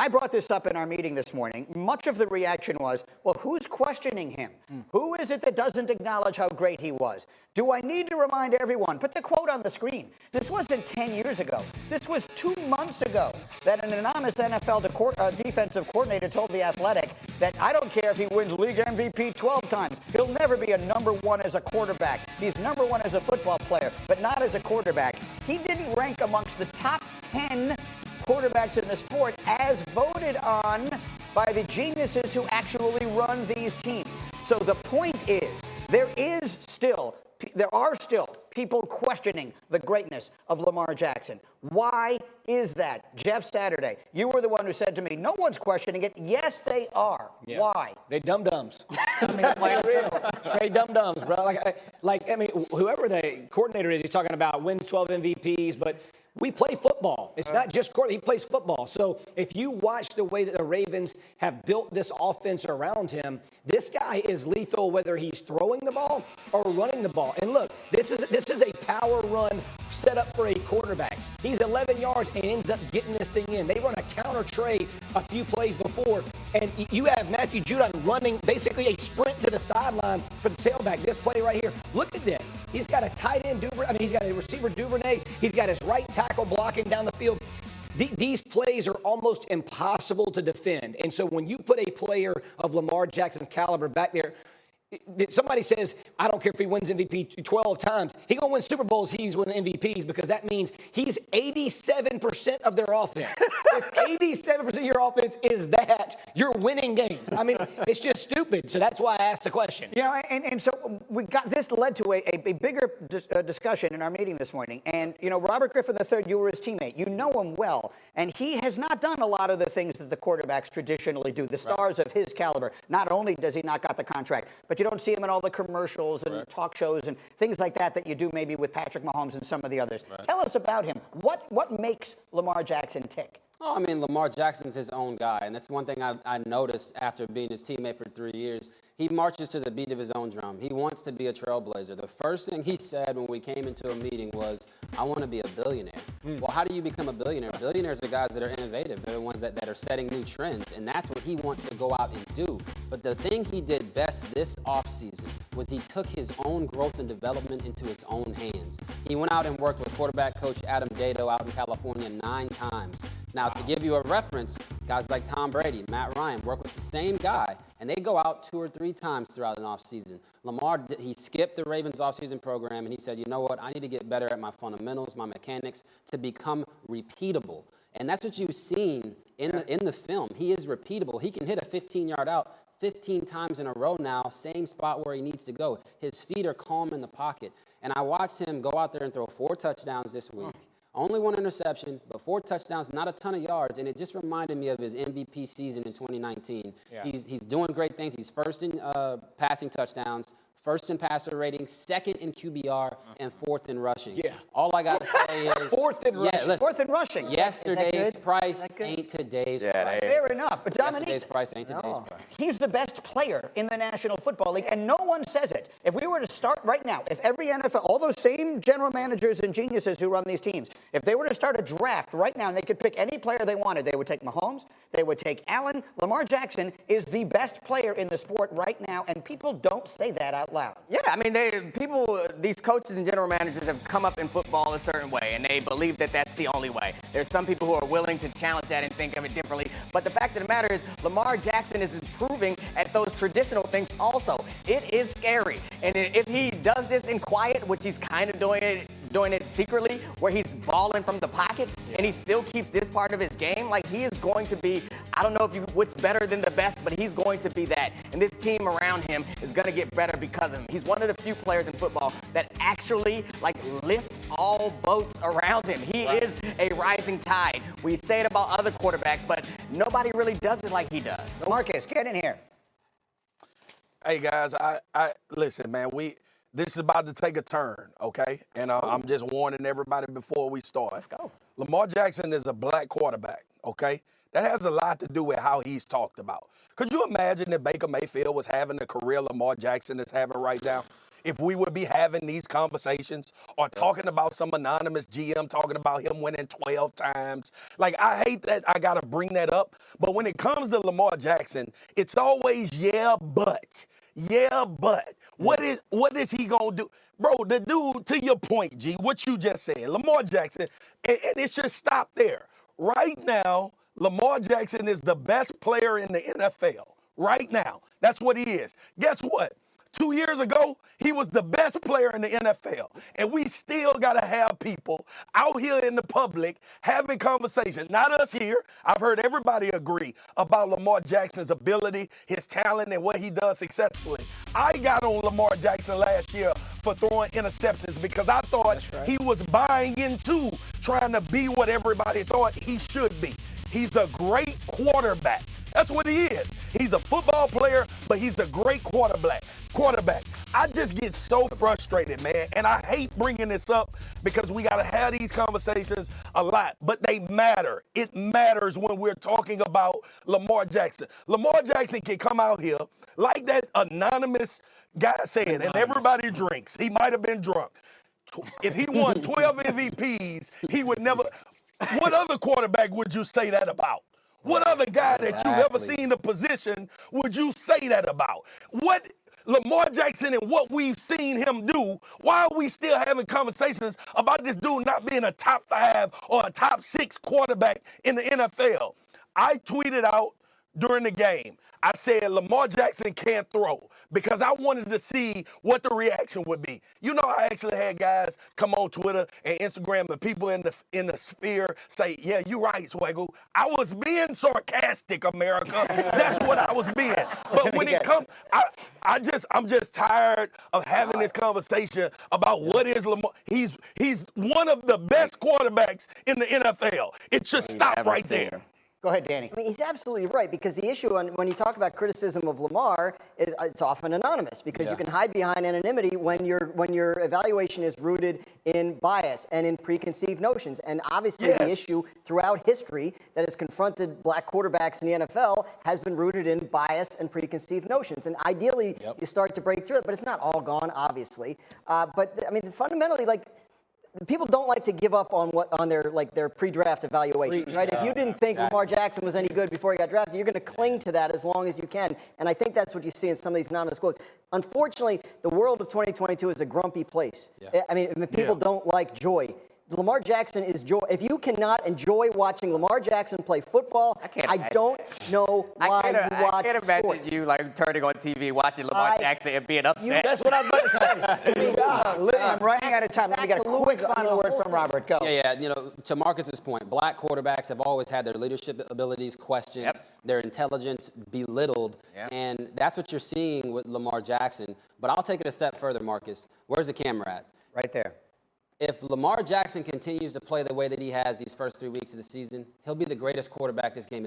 I brought this up in our meeting this morning. Much of the reaction was, well, who's questioning him? Who is it that doesn't acknowledge how great he was? Do I need to remind everyone? Put the quote on the screen. This wasn't 10 years ago. This was 2 months ago that an anonymous NFL defensive coordinator told The Athletic that I don't care if he wins league MVP 12 times. He'll never be a number one as a quarterback. He's number one as a football player, but not as a quarterback. He didn't rank amongst the top 10 quarterbacks in the sport as voted on by the geniuses who actually run these teams. So the point is, there are still people questioning the greatness of Lamar Jackson. Why is that? Jeff Saturday, you were the one who said to me, no one's questioning it. Yes, they are. Yeah. Why? They dum-dums. Straight dum-dums, bro. Whoever the coordinator is, he's talking about wins 12 MVPs, but we play football. It's not just court. He plays football. So if you watch the way that the Ravens have built this offense around him, this guy is lethal whether he's throwing the ball or running the ball. And look, this is a power run set up for a quarterback. He's 11 yards and ends up getting this thing in. They run a counter trade a few plays before, and you have Matthew Judon running basically a sprint to the sideline for the tailback. This play right here. Look at this. He's got a tight end he's got a receiver Duvernay. He's got his right tackle blocking down the field. These plays are almost impossible to defend. And so when you put a player of Lamar Jackson's caliber back there, somebody says, I don't care if he wins MVP 12 times. He going to win Super Bowls, he's winning MVPs, because that means he's 87% of their offense. If 87% of your offense is that, you're winning games. I mean, it's just stupid. So that's why I asked the question. You know, and so this led to a bigger discussion in our meeting this morning. And, you know, Robert Griffin III, you were his teammate. You know him well. And he has not done a lot of the things that the quarterbacks traditionally do, the stars of his caliber. Not only does he not got the contract, but you don't see him in all the commercials and talk shows and things like that you do maybe with Patrick Mahomes and some of the others. Tell us about him. What makes Lamar Jackson tick? Oh, I mean, Lamar Jackson's his own guy, and that's one thing I noticed after being his teammate for 3 years. He marches to the beat of his own drum. He wants to be a trailblazer. The first thing he said when we came into a meeting was, I want to be a billionaire. Well, how do you become a billionaire? Billionaires are guys that are innovative. They're the ones that are setting new trends, and that's what he wants to go out and do. But the thing he did best this offseason was he took his own growth and development into his own hands. He went out and worked with quarterback coach Adam Dado out in California 9 times. Now, to give you a reference, guys like Tom Brady, Matt Ryan, work with the same guy, and they go out 2 or 3 times throughout an offseason. Lamar, he skipped the Ravens offseason program, and he said, you know what, I need to get better at my fundamentals, my mechanics, to become repeatable. And that's what you've seen in the film. He is repeatable. He can hit a 15-yard out 15 times in a row now, same spot where he needs to go. His feet are calm in the pocket. And I watched him go out there and throw 4 touchdowns this week. Only 1 interception, but 4 touchdowns, not a ton of yards, and it just reminded me of his MVP season in 2019. Yeah. He's doing great things. He's first in passing touchdowns, first in passer rating, second in QBR, and 4th in rushing. Yeah. All I got to say is 4th in rushing. Listen, 4th in rushing. Yesterday's price ain't today's price. Fair enough. But Dominique, yesterday's price ain't today's price. He's the best player in the National Football League, and no one says it. If we were to start right now, if every NFL, all those same general managers and geniuses who run these teams, if they were to start a draft right now and they could pick any player they wanted, they would take Mahomes, they would take Allen. Lamar Jackson is the best player in the sport right now, and people don't say that out loud. Yeah, I mean, these coaches and general managers have come up in football a certain way, and they believe that that's the only way. There's some people who are willing to challenge that and think of it differently. But the fact of the matter is, Lamar Jackson is improving at those traditional things also. It is scary. And if he does this in quiet, which he's kind of doing it secretly, where he's balling from the pocket, and he still keeps this part of his game, like, he is going to be, I don't know what's better than the best, but he's going to be that. And this team around him is going to get better because of him. He's one of the few players in football that actually, lifts all boats around him. He is a rising tide. We say it about other quarterbacks, but nobody really does it like he does. Marcus, get in here. Hey, guys, I listen, man, this is about to take a turn, okay? And I'm just warning everybody before we start. Let's go. Lamar Jackson is a black quarterback, okay? That has a lot to do with how he's talked about. Could you imagine if Baker Mayfield was having the career Lamar Jackson is having right now? If we would be having these conversations or talking about some anonymous GM talking about him winning 12 times. Like, I hate that I got to bring that up. But when it comes to Lamar Jackson, it's always, yeah, but. Yeah, but. What is he going to do? Bro, the dude, to your point, G, what you just said, Lamar Jackson, and it should stop there. Right now, Lamar Jackson is the best player in the NFL. Right now. That's what he is. Guess what? 2 years ago, he was the best player in the NFL. And we still got to have people out here in the public having conversations. Not us here. I've heard everybody agree about Lamar Jackson's ability, his talent, and what he does successfully. I got on Lamar Jackson last year for throwing interceptions because I thought he was buying into trying to be what everybody thought he should be. He's a great quarterback. That's what he is. He's a football player, but he's a great quarterback. I just get so frustrated, man, and I hate bringing this up because we got to have these conversations a lot, but they matter. It matters when we're talking about Lamar Jackson. Lamar Jackson can come out here like that anonymous guy said, and everybody drinks. He might have been drunk. If he won 12 MVPs, he would never. What other quarterback would you say that about? What other guy that you've ever seen in the position would you say that about? What Lamar Jackson and what we've seen him do, why are we still having conversations about this dude not being a top 5 or a top 6 quarterback in the NFL? I tweeted out during the game, I said Lamar Jackson can't throw because I wanted to see what the reaction would be. You know, I actually had guys come on Twitter and Instagram and people in the sphere say, yeah, you're right, Swaggle. I was being sarcastic, America. That's what I was being. But when it comes, I'm just tired of having this conversation about what is Lamar. He's one of the best quarterbacks in the NFL. It should stop right there. Go ahead, Danny. I mean, he's absolutely right, because the issue when you talk about criticism of Lamar is it's often anonymous, because you can hide behind anonymity when your evaluation is rooted in bias and in preconceived notions. And obviously the issue throughout history that has confronted black quarterbacks in the NFL has been rooted in bias and preconceived notions. And ideally you start to break through it, but it's not all gone, obviously. But I mean, fundamentally, like, people don't like to give up on their pre-draft evaluations, right? If you didn't think Lamar Jackson was any good before he got drafted, you're going to cling to that as long as you can. And I think that's what you see in some of these anonymous quotes. Unfortunately, the world of 2022 is a grumpy place. I mean, people don't like joy. Lamar Jackson is joy. If you cannot enjoy watching Lamar Jackson play football, I don't know why you watch I can't imagine sports. you like turning on TV, watching Lamar Jackson and being upset. That's what I was about to say. I'm running out of time. Let me get a quick final word from Robert. Go. Yeah, you know, to Marcus's point, black quarterbacks have always had their leadership abilities questioned, their intelligence belittled, and that's what you're seeing with Lamar Jackson. But I'll take it a step further, Marcus. Where's the camera at? Right there. If Lamar Jackson continues to play the way that he has these first 3 weeks of the season, he'll be the greatest quarterback this game